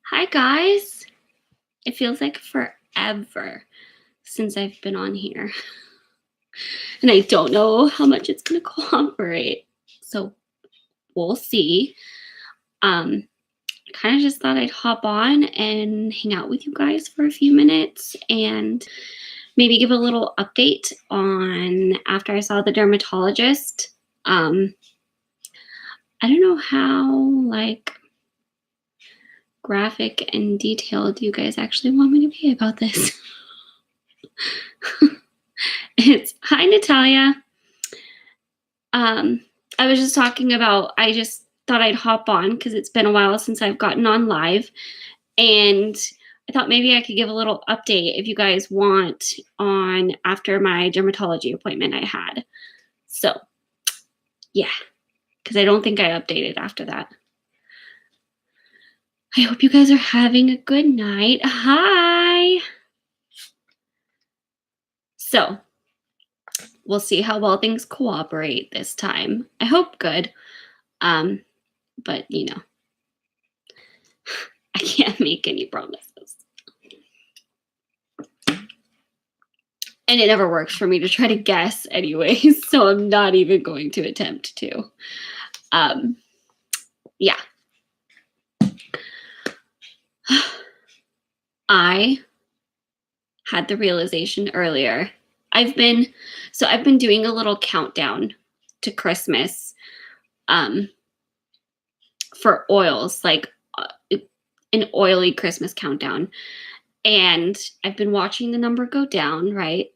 Hi, guys. It feels like forever since I've been on here, and I don't know how much it's going to cooperate. So we'll see. Kind of just thought I'd hop on and hang out with you guys for a few minutes and maybe give a little update on after I saw the dermatologist. I don't know how graphic and detailed you guys actually want me to be about this. It's hi, Natalia. I was just talking about, I just thought I'd hop on because it's been a while since I've gotten on live. And I thought maybe I could give a little update if you guys want on after my dermatology appointment I had. So, yeah, because I don't think I updated after that. I hope you guys are having a good night. Hi. So, we'll see how well things cooperate this time. I hope good. But I can't make any promises. And it never works for me to try to guess anyways, so I'm not even going to attempt to. Yeah. I had the realization earlier. I've been doing a little countdown to Christmas for oils, like an oily Christmas countdown. And I've been watching the number go down, right?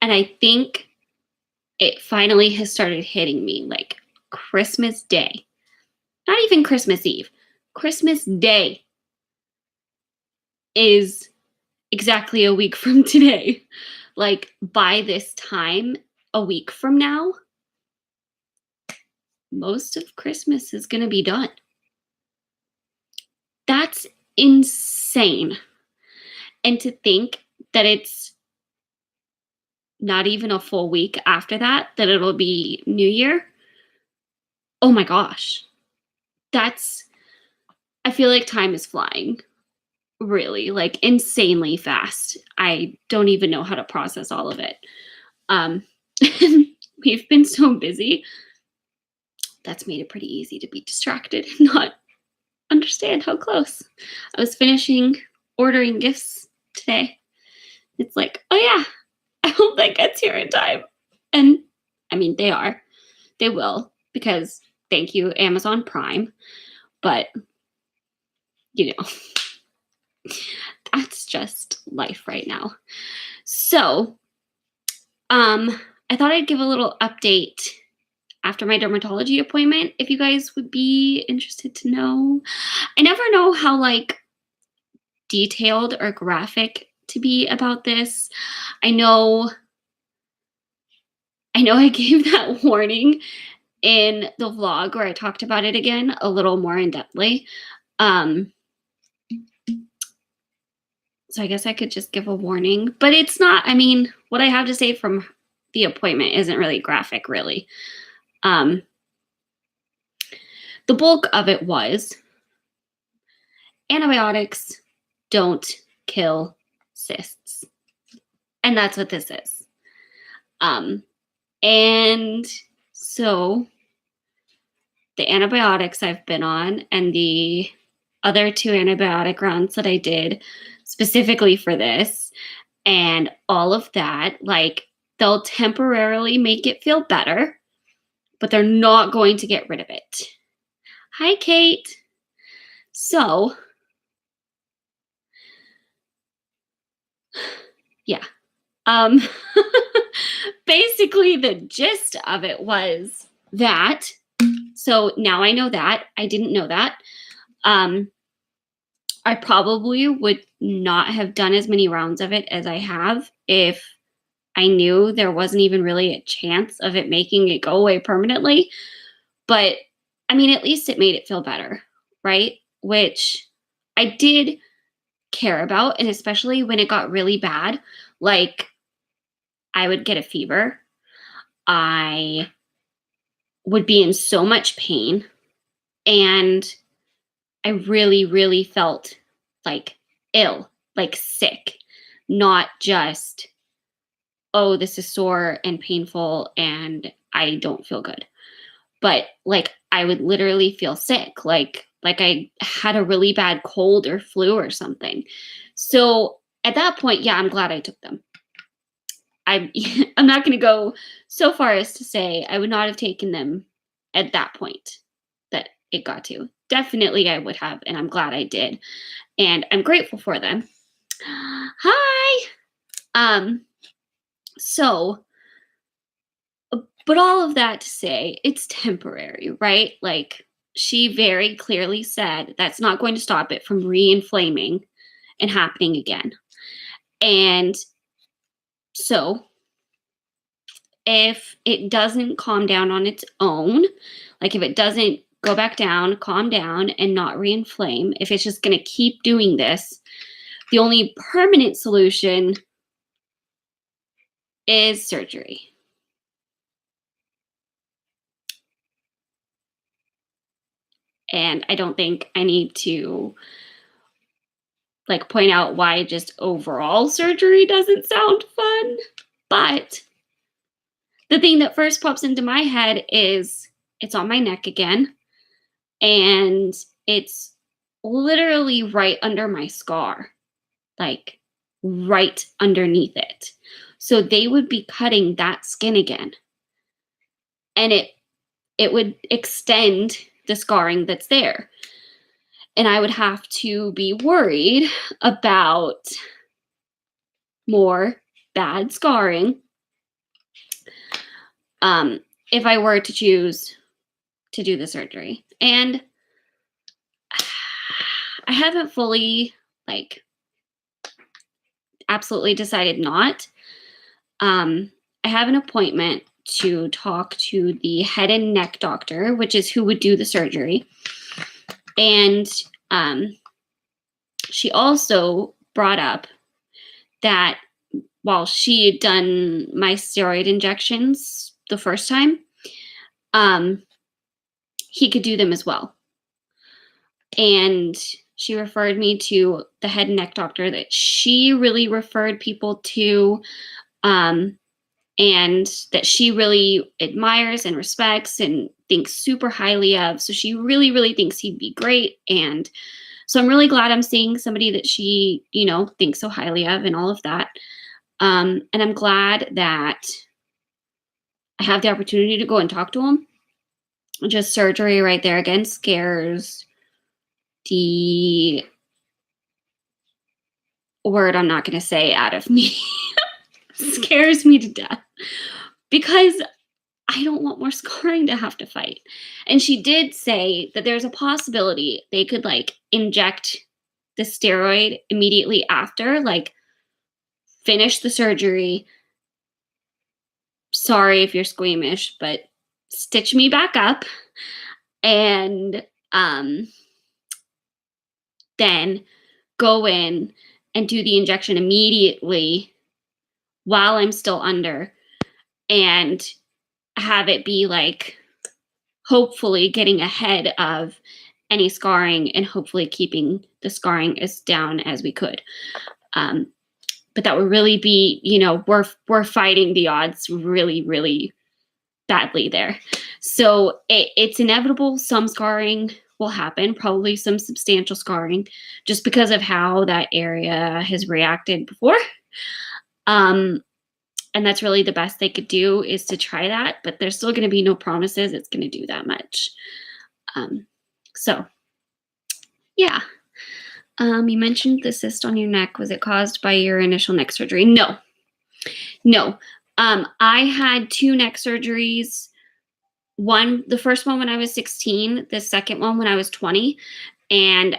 And I think it finally has started hitting me, like Christmas Day. Not even Christmas Eve. Christmas Day is exactly a week from today. Like by this time, a week from now, most of Christmas is going to be done. That's insane. And to think that it's not even a full week after that it'll be New Year. Oh my gosh. I feel like time is flying. Really, like insanely fast. I don't even know how to process all of it. We've been so busy. That's made it pretty easy to be distracted and not understand how close. I was finishing ordering gifts today. It's like, oh yeah, I hope that gets here in time. And I mean, they will, because thank you, Amazon Prime. But, that's just life right now. So, I thought I'd give a little update after my dermatology appointment, if you guys would be interested to know. I never know how detailed or graphic to be about this. I know I gave that warning in the vlog where I talked about it again a little more in depthly. So I guess I could just give a warning, but it's not, I mean, what I have to say from the appointment isn't really graphic, really. The bulk of it was antibiotics don't kill cysts. And that's what this is. And so the antibiotics I've been on and the other 2 antibiotic rounds that I did specifically for this and all of that, they'll temporarily make it feel better, but they're not going to get rid of it. Hi, Kate. So, yeah. Basically, the gist of it was that. So now I know that. I didn't know that. I probably would not have done as many rounds of it as I have if I knew there wasn't even really a chance of it making it go away permanently. But I mean, at least it made it feel better, right? Which I did care about. And especially when it got really bad, I would get a fever. I would be in so much pain. And I really, really felt like ill, like sick, not just, oh, this is sore and painful and I don't feel good. But like I would literally feel sick, like I had a really bad cold or flu or something. So at that point, yeah, I'm glad I took them. I'm I'm not going to go so far as to say I would not have taken them at that point that it got to. Definitely I would have, and I'm glad I did. And I'm grateful for them. Hi. Um so but all of that to say it's temporary, right? Like she very clearly said that's not going to stop it from re-inflaming and happening again. And so if it doesn't calm down on its own, like if it doesn't go back down, calm down, and not reinflame, if it's just going to keep doing this, the only permanent solution is surgery. And I don't think I need to like point out why just overall surgery doesn't sound fun. But the thing that first pops into my head is it's on my neck again. And it's literally right under my scar, like right underneath it. So they would be cutting that skin again. And it would extend the scarring that's there. And I would have to be worried about more bad scarring if I were to choose to do the surgery. And I haven't fully like absolutely decided not. I have an appointment to talk to the head and neck doctor, which is who would do the surgery. And she also brought up that while she had done my steroid injections the first time, he could do them as well. And she referred me to the head and neck doctor that she really referred people to, and that she really admires and respects and thinks super highly of. So she really, really thinks he'd be great. And so I'm really glad I'm seeing somebody that she, thinks so highly of and all of that. And I'm glad that I have the opportunity to go and talk to him. Just surgery right there again scares the word I'm not going to say out of me. Scares me to death because I don't want more scarring to have to fight. And she did say that there's a possibility they could like inject the steroid immediately after, like finish the surgery. Sorry if you're squeamish, but stitch me back up and then go in and do the injection immediately while I'm still under and have it be like hopefully getting ahead of any scarring and hopefully keeping the scarring as down as we could. But that would really be, we're fighting the odds really, really badly there. So it's inevitable. Some scarring will happen, probably some substantial scarring, just because of how that area has reacted before. And that's really the best they could do is to try that, but there's still going to be no promises it's going to do that much. So, yeah. You mentioned the cyst on your neck. Was it caused by your initial neck surgery? No. I had 2 neck surgeries. The first one when I was 16, the second one when I was 20. And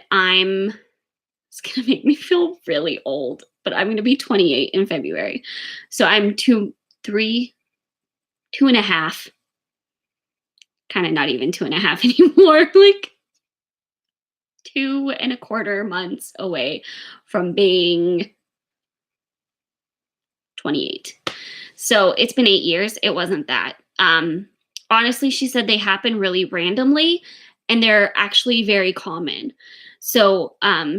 it's going to make me feel really old, but I'm going to be 28 in February. So I'm 2.5, kind of not even 2.5 anymore, like 2.25 months away from being 28. So it's been 8 years. It wasn't that. Honestly, she said they happen really randomly and they're actually very common. So, yeah.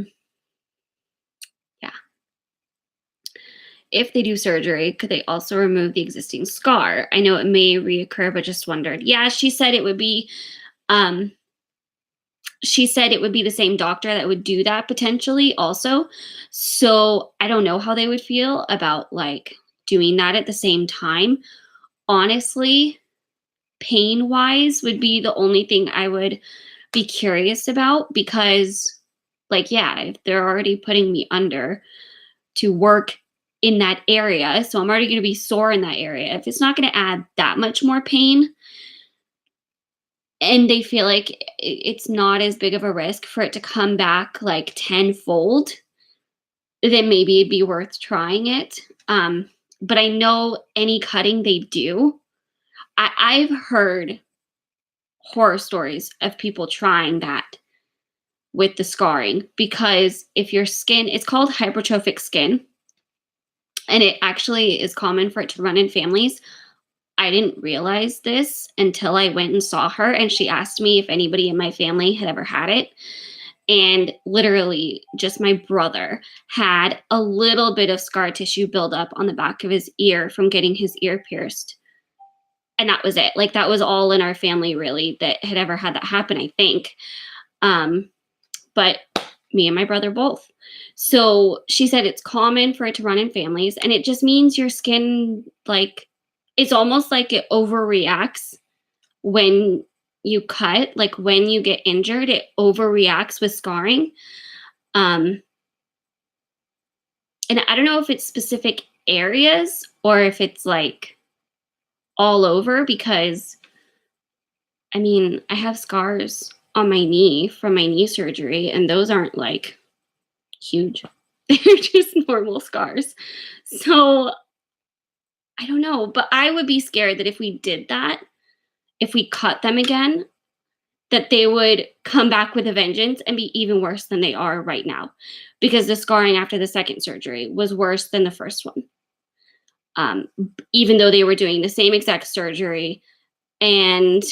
If they do surgery, could they also remove the existing scar? I know it may reoccur, but just wondered. Yeah, um, she said it would be the same doctor that would do that potentially also. So I don't know how they would feel about like doing that at the same time. Honestly, pain wise would be the only thing I would be curious about because, like, yeah, if they're already putting me under to work in that area, so I'm already going to be sore in that area. If it's not going to add that much more pain, and they feel like it's not as big of a risk for it to come back like tenfold, then maybe it'd be worth trying it. But I know any cutting they do, I've heard horror stories of people trying that with the scarring because if your skin, it's called hypertrophic skin, and it actually is common for it to run in families. I didn't realize this until I went and saw her, and she asked me if anybody in my family had ever had it. And literally, just my brother had a little bit of scar tissue buildup on the back of his ear from getting his ear pierced. And that was it. Like, that was all in our family, really, that had ever had that happen, I think. But me and my brother both. So she said it's common for it to run in families, and it just means your skin, like, it's almost like it overreacts when you cut. Like, when you get injured, it overreacts with scarring. And I don't know if it's specific areas or if it's like all over, because I mean, I have scars on my knee from my knee surgery, and those aren't like huge. They're just normal scars. So I don't know, but I would be scared that if we did that, if we cut them again, that they would come back with a vengeance and be even worse than they are right now, because the scarring after the second surgery was worse than the first one. Even though they were doing the same exact surgery and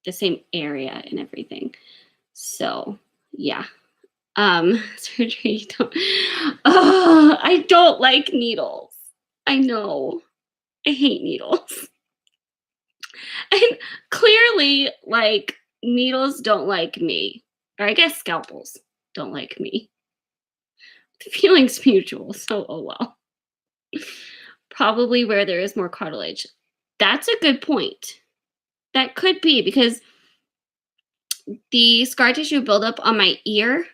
the same area and everything. So yeah. Surgery. I don't like needles. I know. I hate needles. And clearly, like, needles don't like me. Or I guess scalpels don't like me. The feeling's mutual, so oh well. Probably where there is more cartilage. That's a good point. That could be because the scar tissue buildup on my ear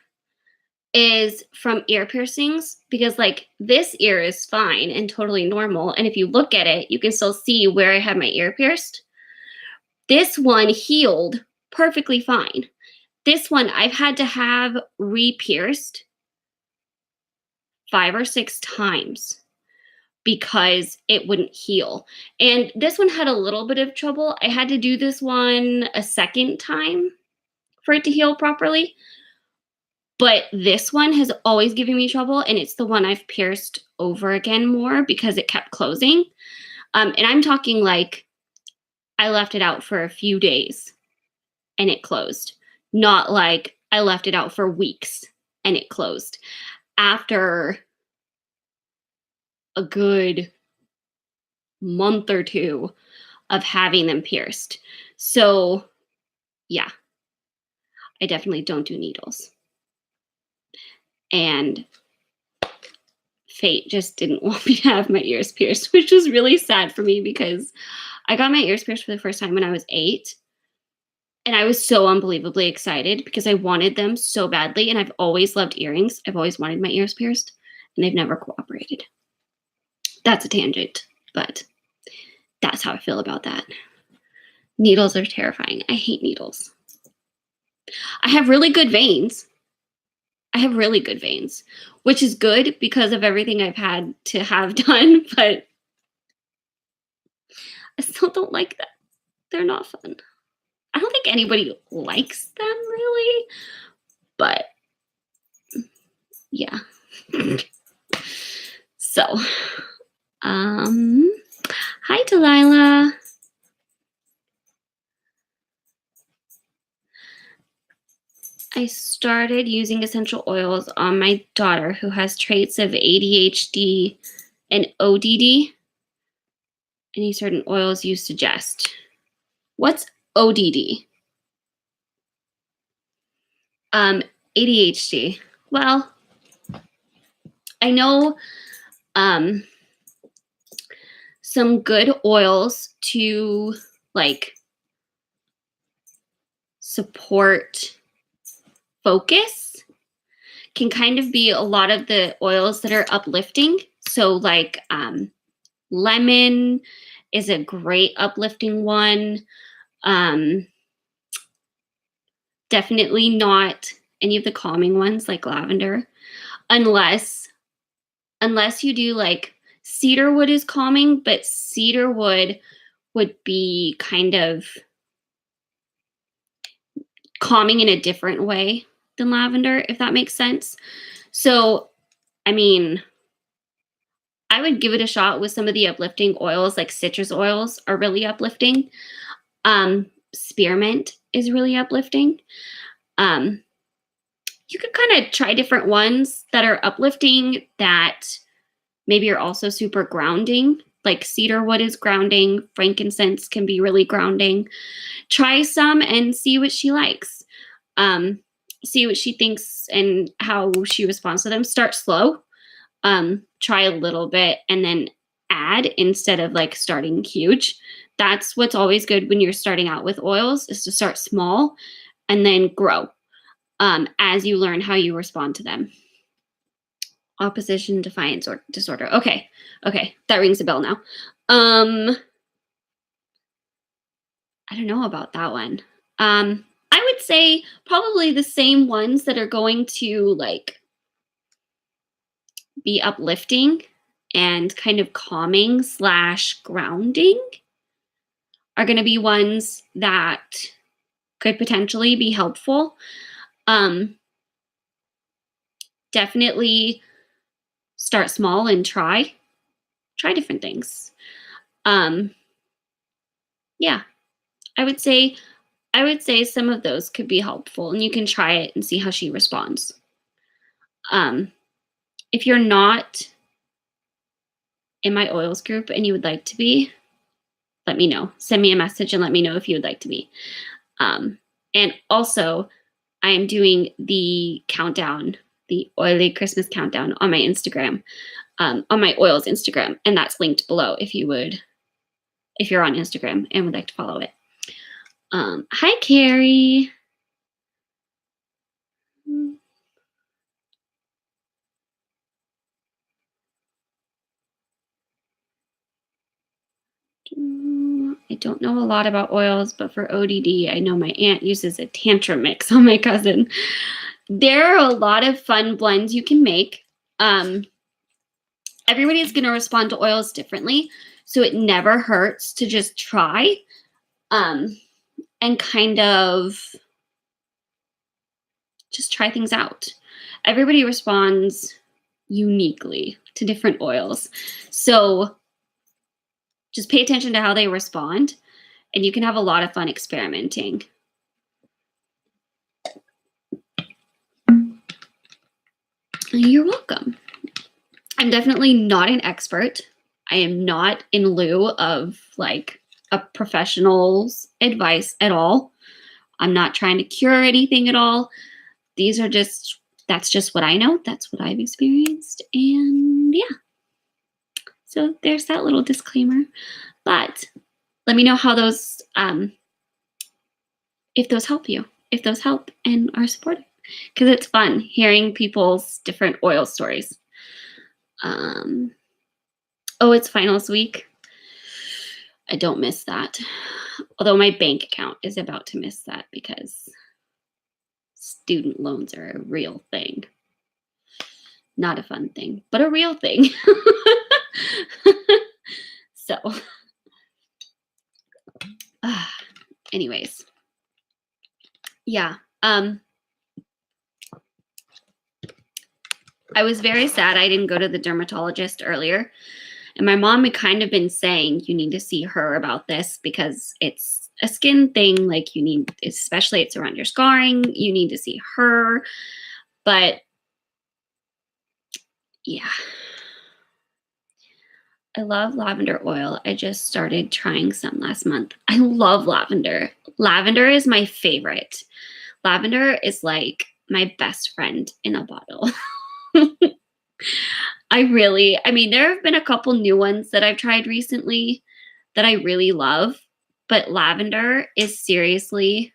is from ear piercings, because like this ear is fine and totally normal, and if you look at it you can still see where I had my ear pierced. This one healed perfectly fine. This one I've had to have re-pierced 5 or 6 times because it wouldn't heal. And this one had a little bit of trouble. I had to do this one a second time for it to heal properly. But this one has always given me trouble, and it's the one I've pierced over again more because it kept closing. And I'm talking like I left it out for a few days and it closed. Not like I left it out for weeks and it closed. After a good month or two of having them pierced. So, yeah, I definitely don't do needles. And fate just didn't want me to have my ears pierced, which was really sad for me because I got my ears pierced for the first time when I was 8. And I was so unbelievably excited because I wanted them so badly. And I've always loved earrings. I've always wanted my ears pierced, and they've never cooperated. That's a tangent, but that's how I feel about that. Needles are terrifying. I hate needles. I have really good veins. Which is good because of everything I've had to have done, but I still don't like them. They're not fun. I don't think anybody likes them really, but yeah. So, hi Delilah. I started using essential oils on my daughter who has traits of ADHD and ODD. Any certain oils you suggest? What's ODD? ADHD. Well, I know some good oils to like support focus can kind of be a lot of the oils that are uplifting. So like lemon is a great uplifting one. Definitely not any of the calming ones like lavender, unless you do like cedarwood is calming, but cedarwood would be kind of calming in a different way than lavender, if that makes sense. So, I mean, I would give it a shot with some of the uplifting oils, like citrus oils are really uplifting. Spearmint is really uplifting. You could kind of try different ones that are uplifting that maybe are also super grounding. Like cedarwood is grounding. Frankincense can be really grounding. Try some and see what she likes. See what she thinks and how she responds to them. Start slow. Try a little bit and then add instead of like starting huge. That's what's always good when you're starting out with oils, is to start small and then grow as you learn how you respond to them. Opposition defiance or disorder. Okay, that rings a bell now. I don't know about that one. I would say probably the same ones that are going to like be uplifting and kind of calming / grounding are going to be ones that could potentially be helpful. Definitely start small and try different things. Yeah, I would say some of those could be helpful, and you can try it and see how she responds. If you're not in my oils group and you would like to be, let me know. Send me a message and let me know if you would like to be. And also, I am doing the countdown, the oily Christmas countdown on my Instagram, on my oils Instagram, and that's linked below if you're on Instagram and would like to follow it. Hi, Carrie. I don't know a lot about oils, but for ODD, I know my aunt uses a tantrum mix on my cousin. There are a lot of fun blends you can make. Everybody's going to respond to oils differently, so it never hurts to just try and kind of just try things out. Everybody responds uniquely to different oils. So just pay attention to how they respond, and you can have a lot of fun experimenting. You're welcome. I'm definitely not an expert. I am not in lieu of like a professional's advice at all. I'm not trying to cure anything at all. That's just what I know. That's what I've experienced. And yeah. So there's that little disclaimer. But let me know how those, if those help you, if those help and are supportive. Because it's fun hearing people's different oil stories. Oh, it's finals week. I don't miss that. Although my bank account is about to miss that because student loans are a real thing. Not a fun thing, but a real thing. So, anyways, yeah. I was very sad I didn't go to the dermatologist earlier And my mom had kind of been saying, you need to see her about this because it's a skin thing. Like you need, especially it's around your scarring, you need to see her. But yeah, I love lavender oil. I just started trying some last month. I love lavender. Lavender is my favorite. Lavender is like my best friend in a bottle. I mean, there have been a couple new ones that I've tried recently that I really love, but lavender is seriously,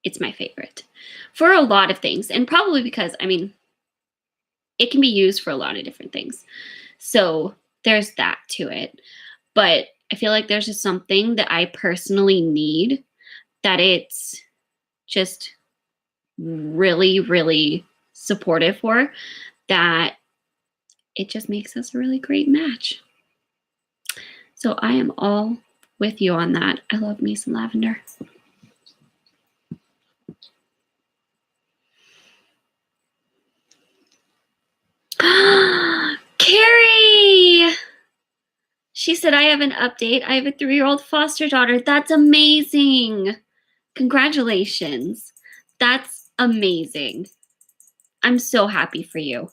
it's my favorite for a lot of things. And probably because, I mean, it can be used for a lot of different things. So there's that to it. But I feel like there's just something that I personally need that it's just really, really supportive for, that it just makes us a really great match. So I am all with you on that. I love me some lavender. Carrie! She said, I have an update. I have a 3-year-old foster daughter. That's amazing. Congratulations. That's amazing. I'm so happy for you.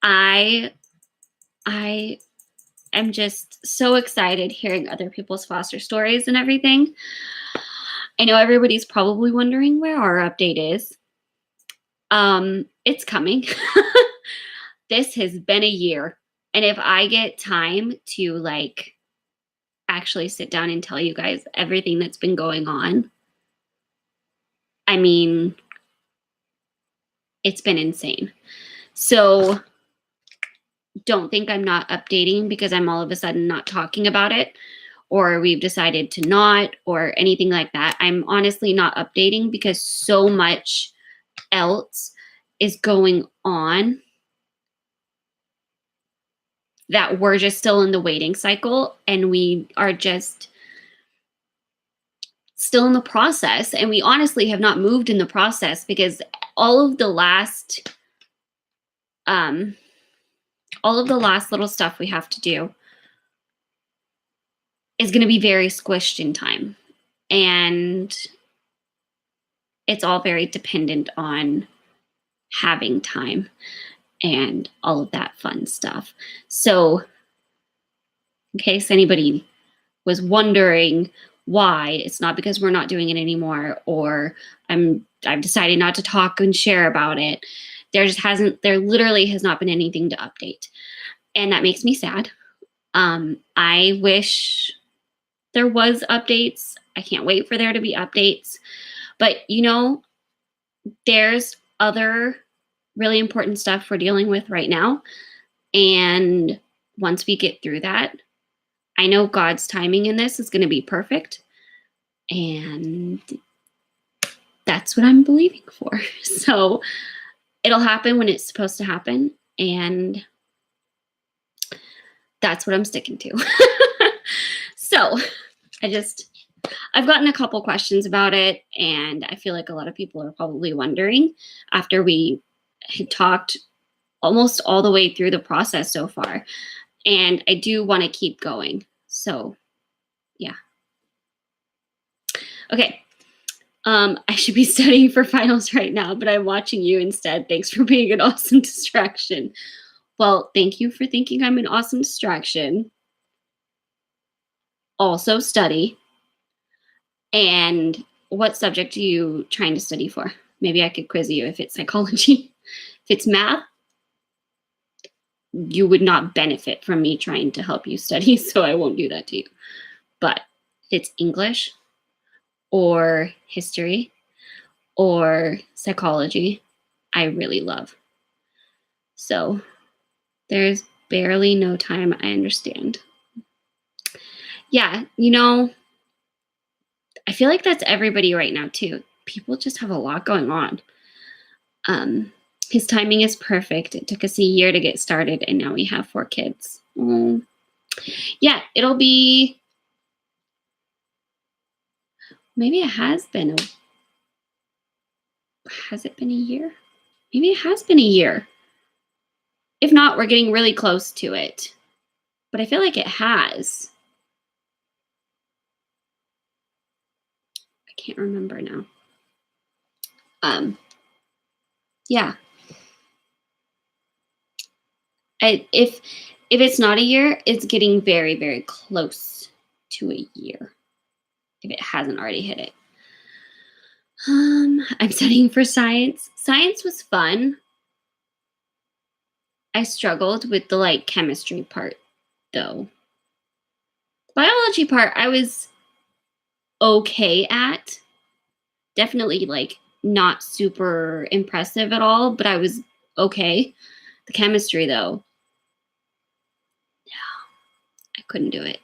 I am just so excited hearing other people's foster stories and everything. I know everybody's probably wondering where our update is. It's coming. This has been a year. And if I get time to like actually sit down and tell you guys everything that's been going on, I mean, it's been insane. So don't think I'm not updating because I'm all of a sudden not talking about it, or we've decided to not, or anything like that. I'm honestly not updating because so much else is going on that we're just still in the waiting cycle, and we are just still in the process. And we honestly have not moved in the process because all of the last little stuff we have to do is going to be very squished in time. And it's all very dependent on having time and all of that fun stuff. So in case anybody was wondering why, it's not because we're not doing it anymore, or I've decided not to talk and share about it. There literally has not been anything to update. And that makes me sad. I wish there was updates. I can't wait for there to be updates. But you know, there's other really important stuff we're dealing with right now. And once we get through that, I know God's timing in this is going to be perfect. And that's what I'm believing for. So it'll happen when it's supposed to happen. And that's what I'm sticking to. So I've gotten a couple questions about it, and I feel like a lot of people are probably wondering after we had talked almost all the way through the process so far. And I do want to keep going. So yeah. Okay. I should be studying for finals right now, but I'm watching you instead. Thanks for being an awesome distraction. Well, thank you for thinking I'm an awesome distraction. Also study. And what subject are you trying to study for? Maybe I could quiz you if it's psychology. If it's math, you would not benefit from me trying to help you study, so I won't do that to you. But if it's English or history or psychology, I really love. So there's barely no time, I understand. Yeah, you know, I feel like that's everybody right now too. People just have a lot going on. His timing is perfect. It took us a year to get started, and now we have 4 kids. Yeah, it'll be, maybe it has been has it been a year? Maybe it has been a year. If not, we're getting really close to it. But I feel like it has. I can't remember now. Yeah. If it's not a year, it's getting very, very close to a year. If it hasn't already hit it. I'm studying for science. Science was fun. I struggled with the chemistry part though. Biology part I was okay at. Definitely not super impressive at all, but I was okay. The chemistry though, I couldn't do it.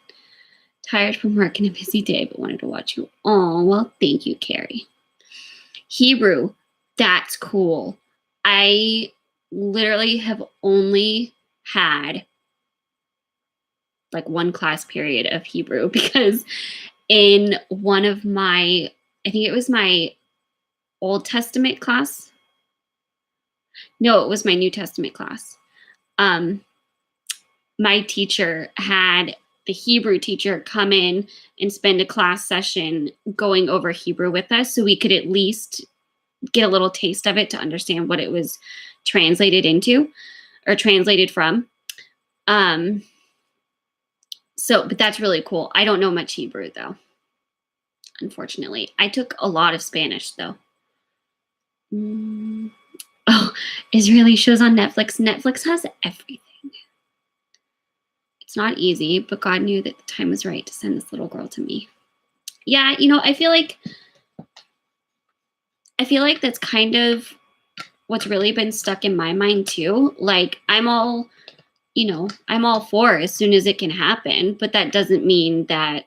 Tired from work and a busy day, but wanted to watch you. Oh, well, thank you, Carrie. Hebrew, that's cool. I literally have only had one class period of Hebrew because in one of my, I think it was my Old Testament class. No, it was my New Testament class. My teacher had the Hebrew teacher come in and spend a class session going over Hebrew with us so we could at least get a little taste of it to understand what it was translated into or translated from. But that's really cool. I don't know much Hebrew though, unfortunately. I took a lot of Spanish though. Oh, Israeli shows on Netflix. Netflix has everything. It's not easy, but God knew that the time was right to send this little girl to me. Yeah, I feel like that's kind of what's really been stuck in my mind too. I'm all for as soon as it can happen, but that doesn't mean that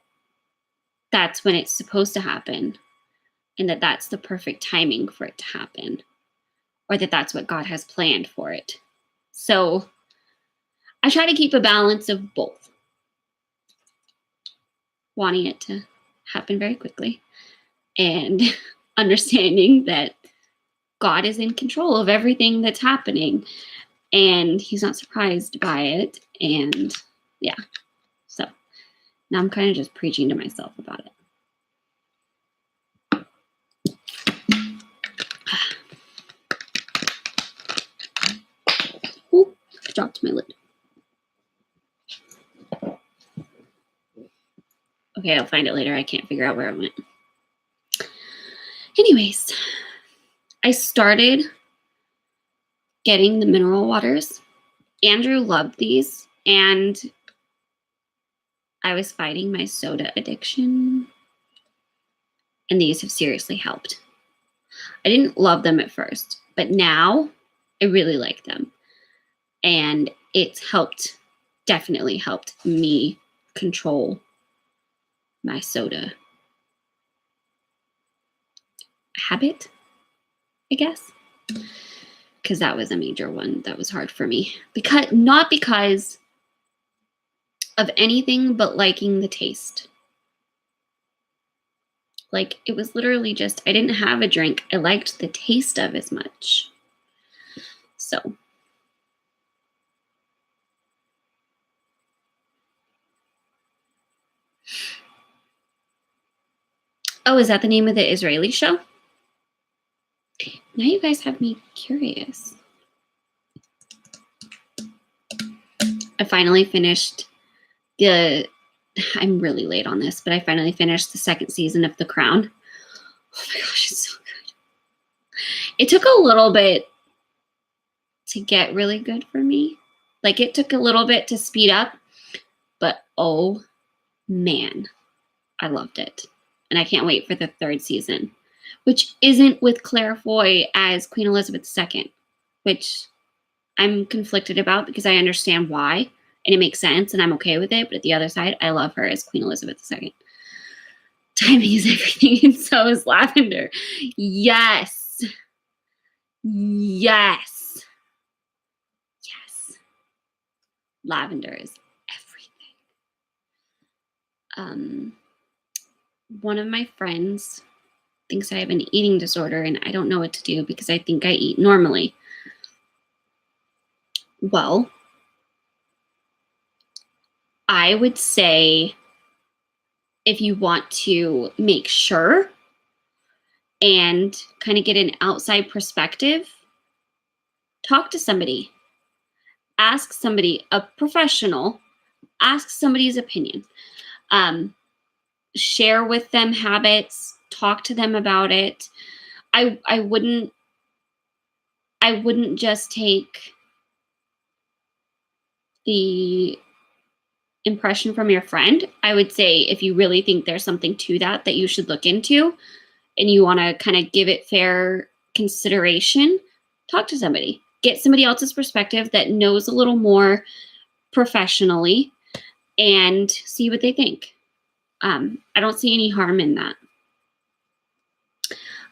that's when it's supposed to happen and that that's the perfect timing for it to happen or that that's what God has planned for it. So I try to keep a balance of both. Wanting it to happen very quickly and understanding that God is in control of everything that's happening and he's not surprised by it. And yeah, so now I'm kind of just preaching to myself about it. Ooh, I dropped my lid. Okay, I'll find it later. I can't figure out where it went. Anyways, I started getting the mineral waters. Andrew loved these, and I was fighting my soda addiction, and these have seriously helped. I didn't love them at first, but now I really like them. And it's definitely helped me control my soda habit, I guess. Because that was a major one that was hard for me. Not because of anything but liking the taste. It was literally just, I didn't have a drink. I liked the taste of as much. So. Oh, is that the name of the Israeli show? Now you guys have me curious. I finally finished I'm really late on this, but I finally finished the second season of The Crown. Oh my gosh, it's so good. It took a little bit to get really good for me. It took a little bit to speed up, but oh man, I loved it. And I can't wait for the third season, which isn't with Claire Foy as Queen Elizabeth II, which I'm conflicted about because I understand why and it makes sense and I'm okay with it. But at the other side, I love her as Queen Elizabeth II. Timing is everything, and so is Lavender. Yes. Yes. Yes. Lavender is everything. One of my friends thinks I have an eating disorder and I don't know what to do because I think I eat normally. Well, I would say if you want to make sure and kind of get an outside perspective, talk to somebody. Ask somebody, a professional, ask somebody's opinion. Um, Share with them habits, talk to them about it. I wouldn't just take the impression from your friend. I would say if you really think there's something to that that you should look into and you want to kind of give it fair consideration, talk to somebody. Get somebody else's perspective that knows a little more professionally and see what they think. I don't see any harm in that.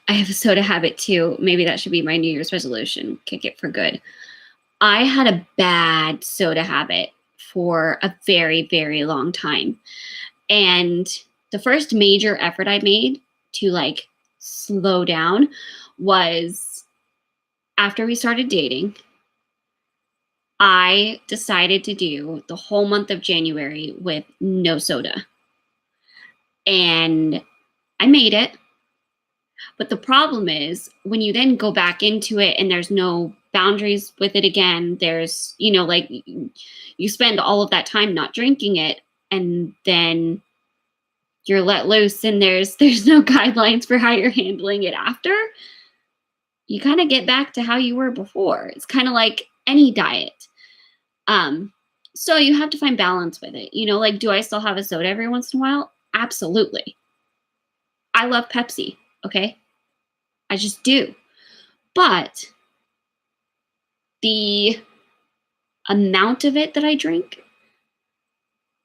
I have a soda habit too. Maybe that should be my New Year's resolution. Kick it for good. I had a bad soda habit for a very, very long time. And the first major effort I made to like slow down was after we started dating. I decided to do the whole month of January with no soda. And I made it. But the problem is when you then go back into it and there's no boundaries with it again, there's, like you spend all of that time not drinking it and then you're let loose and there's no guidelines for how you're handling it after. You kind of get back to how you were before. It's kind of like any diet. So you have to find balance with it. Like, do I still have a soda every once in a while? Absolutely. I love Pepsi, okay? I just do. But the amount of it that I drink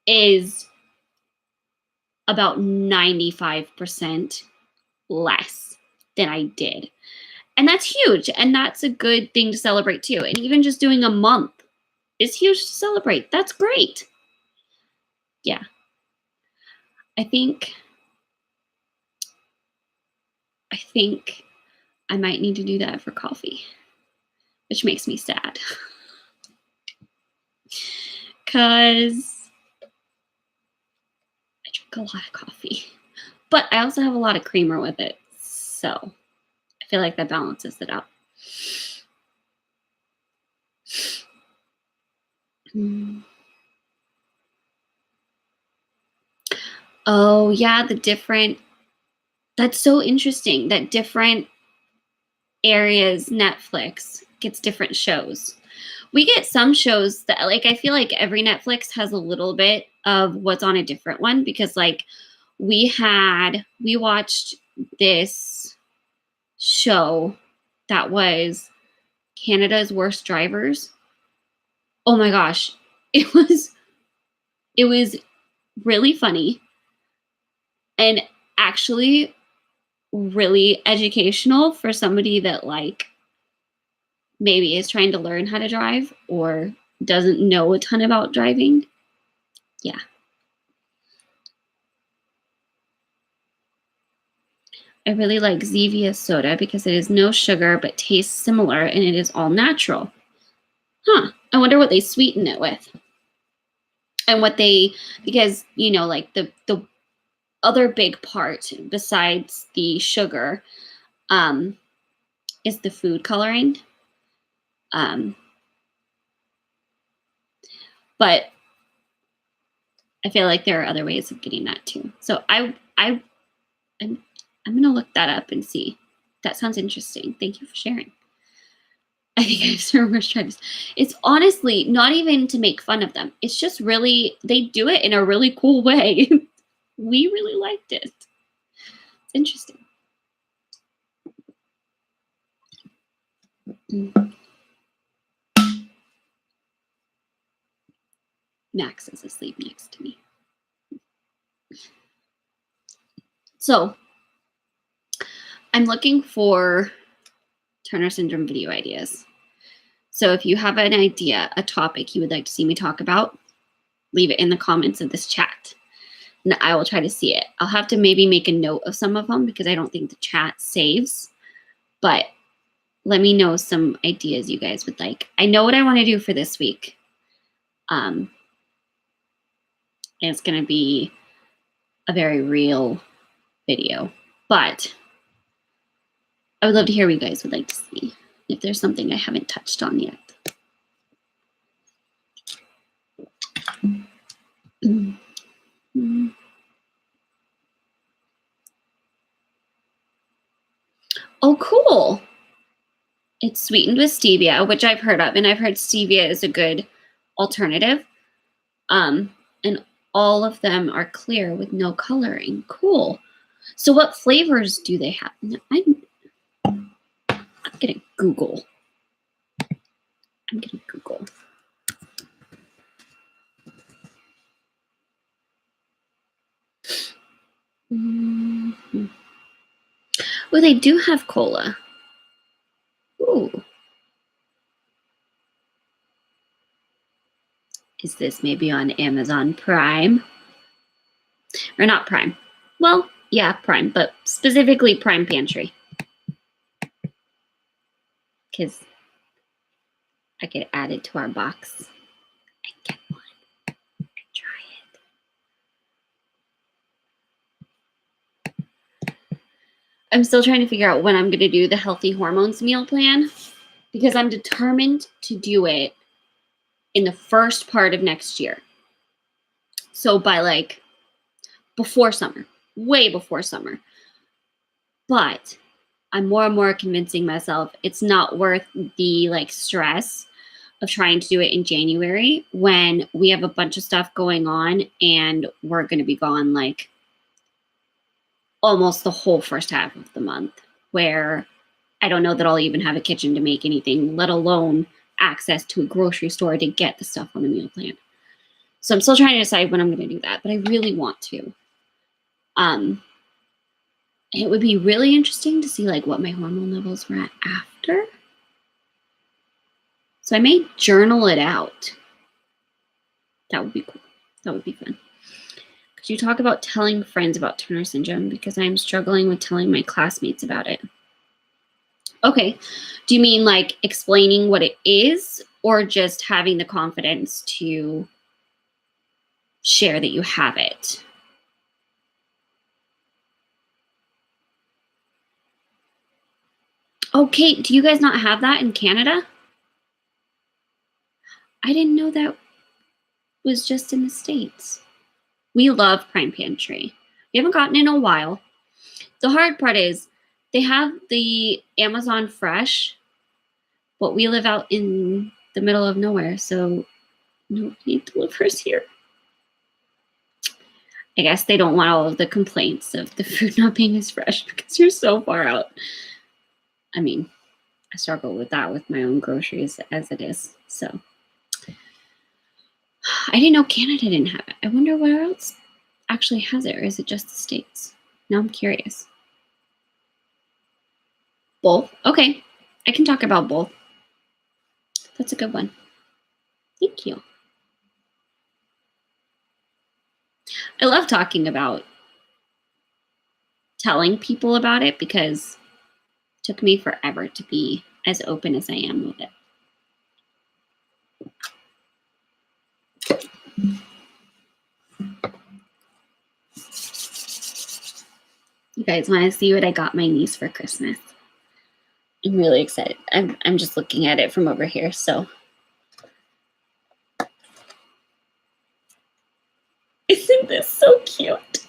is about 95% less than I did. And that's huge. And that's a good thing to celebrate too. And even just doing a month is huge to celebrate. That's great. Yeah. I think I might need to do that for coffee, which makes me sad. Because I drink a lot of coffee. But I also have a lot of creamer with it. So I feel like that balances it out. Oh, yeah, that's so interesting that different areas, Netflix gets different shows. We get some shows that, like, I feel like every Netflix has a little bit of what's on a different one because, like, we watched this show that was Canada's Worst Drivers. Oh my gosh. It was really funny and actually really educational for somebody that like maybe is trying to learn how to drive or doesn't know a ton about driving. Yeah. I really like Zevia soda because it is no sugar but tastes similar and it is all natural. I wonder what they sweeten it with. And because like the other big part besides the sugar is the food coloring. But I feel like there are other ways of getting that too. So I'm gonna look that up and see. That sounds interesting. Thank you for sharing. I think I've servers tried this. It's honestly not even to make fun of them. It's just really they do it in a really cool way. We really liked it. It's interesting. Max is asleep next to me. So I'm looking for Turner syndrome video ideas. So if you have an idea, a topic you would like to see me talk about, leave it in the comments of this chat. And I will try to see it. I'll have to maybe make a note of some of them because I don't think the chat saves. But let me know some ideas you guys would like. I know what I want to do for this week. It's going to be a very real video, but I would love to hear what you guys would like to see, if there's something I haven't touched on yet. Oh, cool. It's sweetened with stevia, which I've heard of, and I've heard stevia is a good alternative. And all of them are clear with no coloring. Cool. So what flavors do they have? I'm gonna Google. Mm-hmm. Oh, they do have cola. Ooh. Is this maybe on Amazon Prime? Or not Prime. Well, yeah, Prime, but specifically Prime Pantry. Because I could add it to our box and get one and try it. I'm still trying to figure out when I'm going to do the Healthy Hormones meal plan, because I'm determined to do it in the first part of next year. So by like before summer, way before summer. But I'm more and more convincing myself it's not worth the like stress of trying to do it in January when we have a bunch of stuff going on and we're going to be gone like almost the whole first half of the month, where I don't know that I'll even have a kitchen to make anything, let alone access to a grocery store to get the stuff on the meal plan. So I'm still trying to decide when I'm going to do that, but I really want to. It would be really interesting to see like what my hormone levels were at after. So I may journal it out. That would be cool. That would be fun. Could you talk about telling friends about Turner syndrome? Because I'm struggling with telling my classmates about it. Okay. Do you mean like explaining what it is, or just having the confidence to share that you have it? Oh, Kate, do you guys not have that in Canada? I didn't know that was just in the States. We love Prime Pantry. We haven't gotten it in a while. The hard part is they have the Amazon Fresh, but we live out in the middle of nowhere, so nobody delivers here. I guess they don't want all of the complaints of the food not being as fresh because you're so far out. I mean, I struggle with that with my own groceries as it is, so. I didn't know Canada didn't have it. I wonder where else actually has it, or is it just the States? Now I'm curious. Both? Okay, I can talk about both. That's a good one. Thank you. I love talking about telling people about it because it took me forever to be as open as I am with it. You guys want to see what I got my niece for Christmas? I'm really excited. I'm just looking at it from over here, so. Isn't this so cute?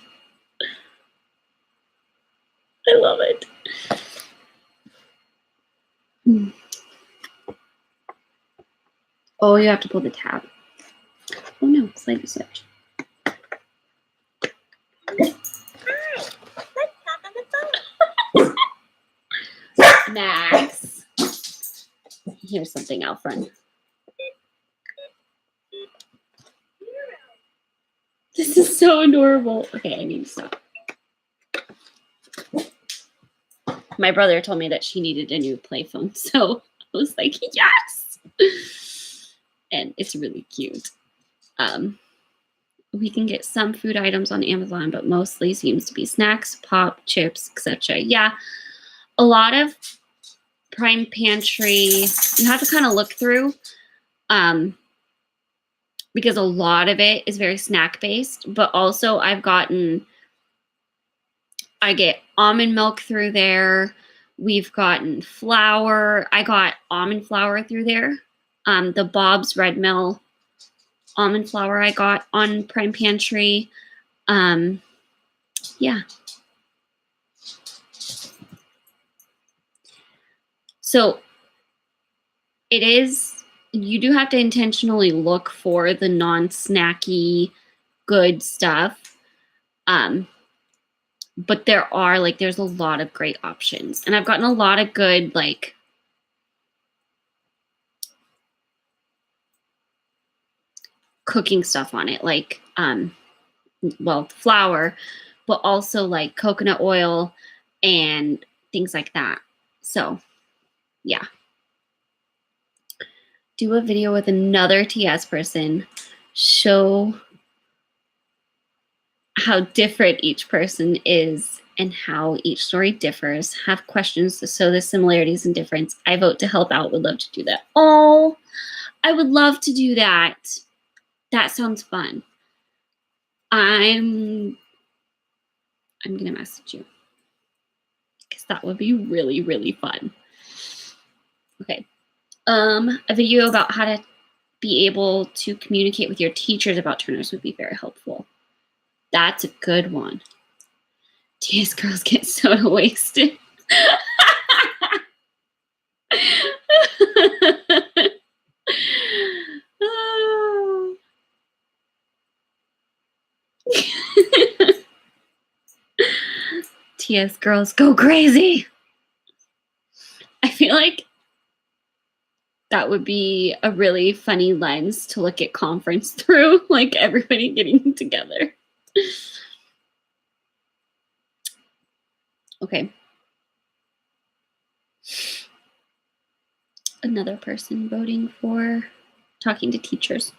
I love it. Oh, you have to pull the tab. Oh no, slide switch. Max. Here's something out front. This is so adorable. Okay, I need to stop. My brother told me that she needed a new play phone, so I was like, yes! And it's really cute. We can get some food items on Amazon, but mostly seems to be snacks, pop, chips, etc. Yeah, a lot of Prime Pantry, you have to kind of look through because a lot of it is very snack based, but also I get almond milk through there. We've gotten flour. I got almond flour through there. The Bob's Red Mill almond flour I got on Prime Pantry. Yeah. So you do have to intentionally look for the non-snacky good stuff. But there's a lot of great options. And I've gotten a lot of good, like, cooking stuff on it. Like, flour, but also like coconut oil and things like that. So, yeah. Do a video with another TS person. Show how different each person is and how each story differs. Have questions to show the similarities and difference. I vote to help out. Would love to do that. Oh, I would love to do that. That sounds fun. I'm gonna message you because that would be really, really fun. Okay. A video about how to be able to communicate with your teachers about Turners would be very helpful. That's a good one. TS girls get soda wasted. Oh. TS girls go crazy. I feel like that would be a really funny lens to look at conference through, like everybody getting together. Okay. Another person voting for talking to teachers.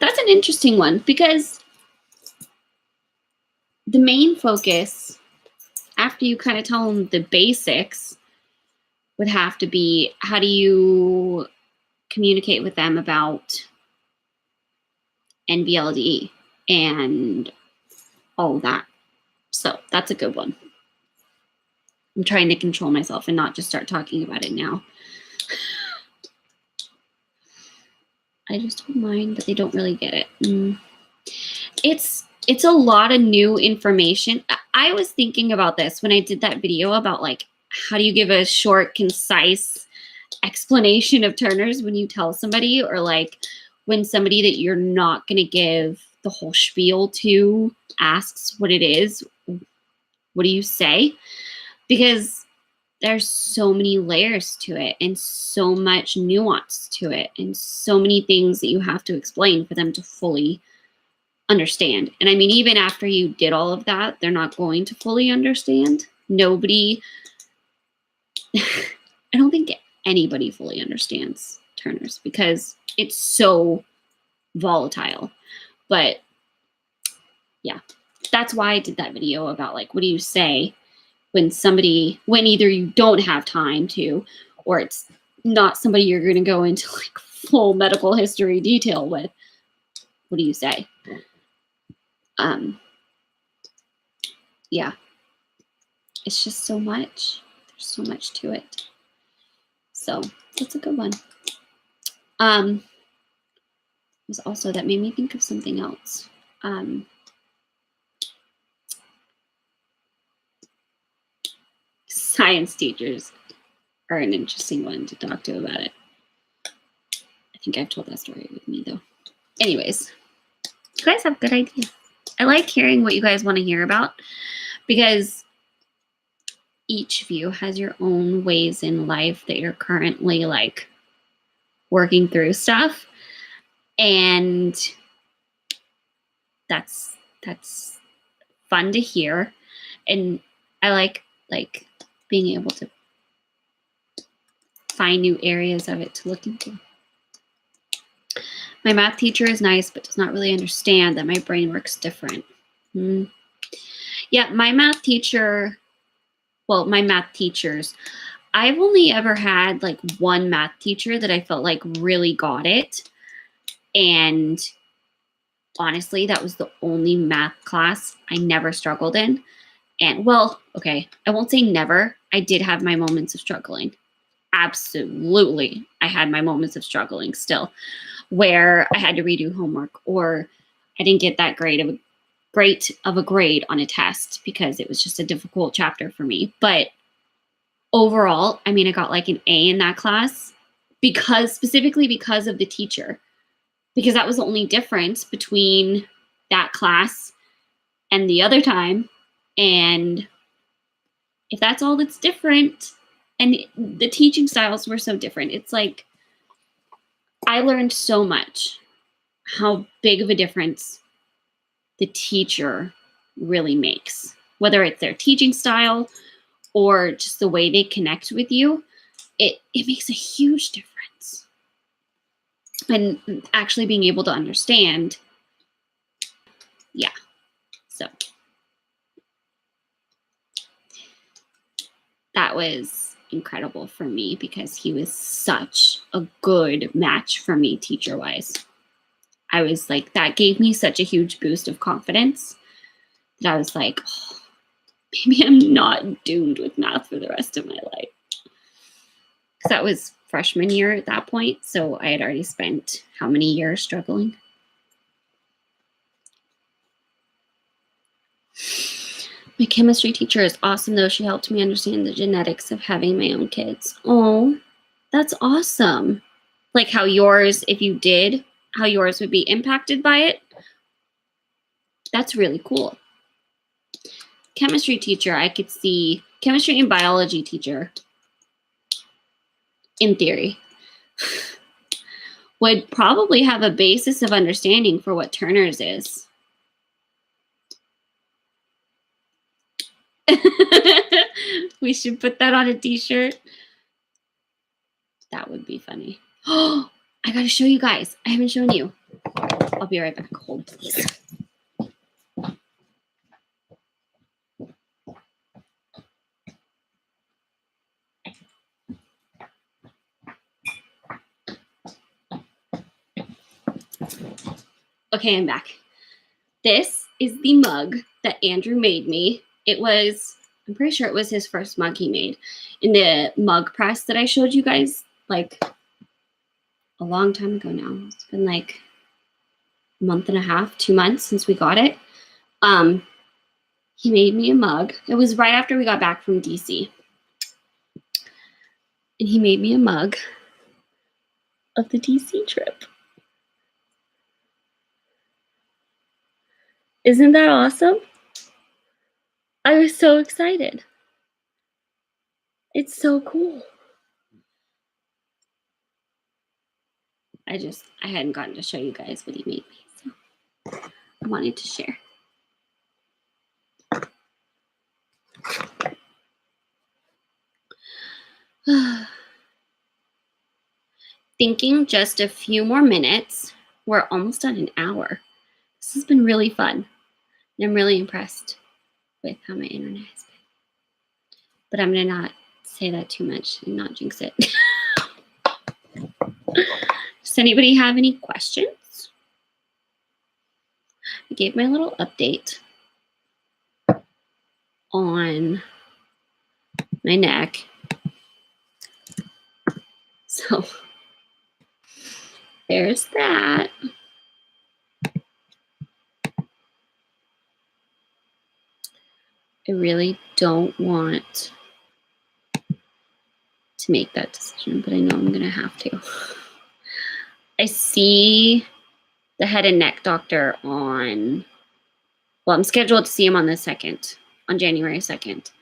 That's an interesting one because the main focus, after you kind of tell them the basics, would have to be how do you communicate with them about NVLD and all that. So that's a good one. I'm trying to control myself and not just start talking about it now. I just told mine, but they don't really get it. It's a lot of new information. I was thinking about this when I did that video about like how do you give a short, concise explanation of Turners when you tell somebody, or like when somebody that you're not going to give the whole spiel to asks what it is, what do you say? Because there's so many layers to it and so much nuance to it and so many things that you have to explain for them to fully understand. And I mean, even after you did all of that, they're not going to fully understand. Nobody, I don't think anybody fully understands Turners because it's so volatile. But yeah, that's why I did that video about like, what do you say when either you don't have time to, or it's not somebody you're going to go into like full medical history detail with. What do you say? Yeah, it's just so much. There's so much to it. So that's a good one. Was also that made me think of something else. Science teachers are an interesting one to talk to about it. I think I've told that story with me though. Anyways, you guys have good ideas. I like hearing what you guys want to hear about because each of you has your own ways in life that you're currently like working through stuff. And that's fun to hear. And I like being able to find new areas of it to look into. My math teacher is nice, but does not really understand that my brain works different. Yeah, my math teachers, I've only ever had like one math teacher that I felt like really got it. And honestly, that was the only math class I never struggled in. And well, okay, I won't say never. I did have my moments of struggling. Absolutely. I had my moments of struggling still, where I had to redo homework or I didn't get that great of a grade on a test because it was just a difficult chapter for me. But overall, I mean, I got like an A in that class specifically because of the teacher, because that was the only difference between that class and the other time. And if that's all that's different, and the teaching styles were so different, it's like I learned so much how big of a difference the teacher really makes, whether it's their teaching style or just the way they connect with you. It makes a huge difference. And actually being able to understand, yeah. So that was incredible for me because he was such a good match for me teacher-wise. I was like, that gave me such a huge boost of confidence that I was like, oh, maybe I'm not doomed with math for the rest of my life. Because that was freshman year at that point. So I had already spent how many years struggling? My chemistry teacher is awesome, though. She helped me understand the genetics of having my own kids. Oh, that's awesome. Like how yours, if you did, how yours would be impacted by it. That's really cool. Chemistry teacher, I could see. Chemistry and biology teacher, in theory, would probably have a basis of understanding for what Turner's is. We should put that on a t-shirt. That would be funny. Oh, I gotta show you guys. I haven't shown you. I'll be right back. Hold, please. Okay, I'm back. This is the mug that Andrew made me. I'm pretty sure it was his first mug he made in the mug press that I showed you guys like a long time ago now. It's been like a month and a half, 2 months since we got it. He made me a mug. It was right after we got back from DC. And he made me a mug of the DC trip. Isn't that awesome? I was so excited. It's so cool. I hadn't gotten to show you guys what he made me, so I wanted to share. Thinking just a few more minutes. We're almost at an hour. This has been really fun. And I'm really impressed with how my internet has been. But I'm going to not say that too much and not jinx it. Does anybody have any questions? I gave my little update on my neck. So there's that. I really don't want to make that decision, but I know I'm going to have to. I see the head and neck doctor I'm scheduled to see him on January 2nd.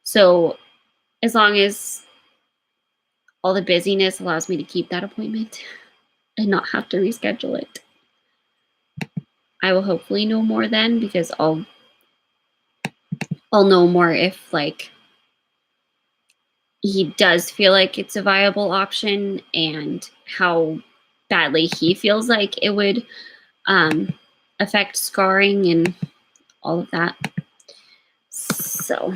So as long as all the busyness allows me to keep that appointment and not have to reschedule it, I will hopefully know more then, because I'll know more if like he does feel like it's a viable option and how badly he feels like it would affect scarring and all of that. So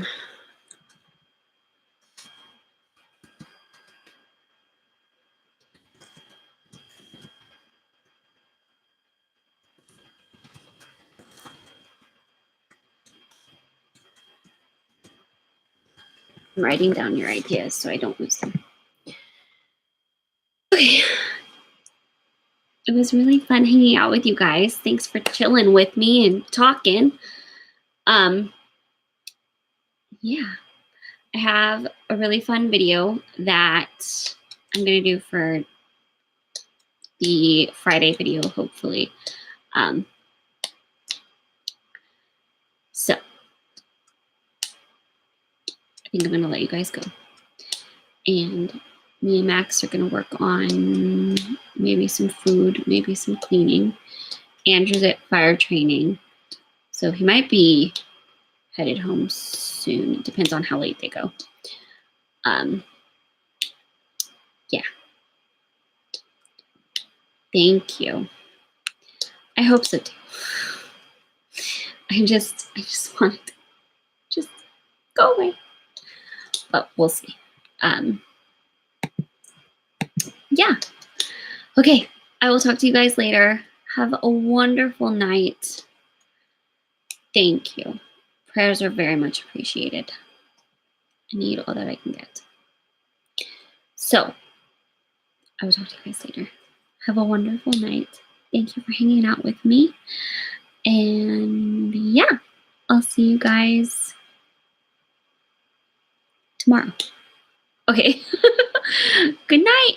I'm writing down your ideas so I don't lose them. Okay. It was really fun hanging out with you guys. Thanks for chilling with me and talking. Yeah. I have a really fun video that I'm going to do for the Friday video, hopefully. So I think I'm going to let you guys go. And me and Max are going to work on maybe some food, maybe some cleaning. Andrew's at fire training, so he might be headed home soon. It depends on how late they go. Yeah. Thank you. I hope so too. I just want it to just go away. But we'll see. Yeah. Okay. I will talk to you guys later. Have a wonderful night. Thank you. Prayers are very much appreciated. I need all that I can get. So, I will talk to you guys later. Have a wonderful night. Thank you for hanging out with me. And yeah, I'll see you guys tomorrow. Okay. Good night.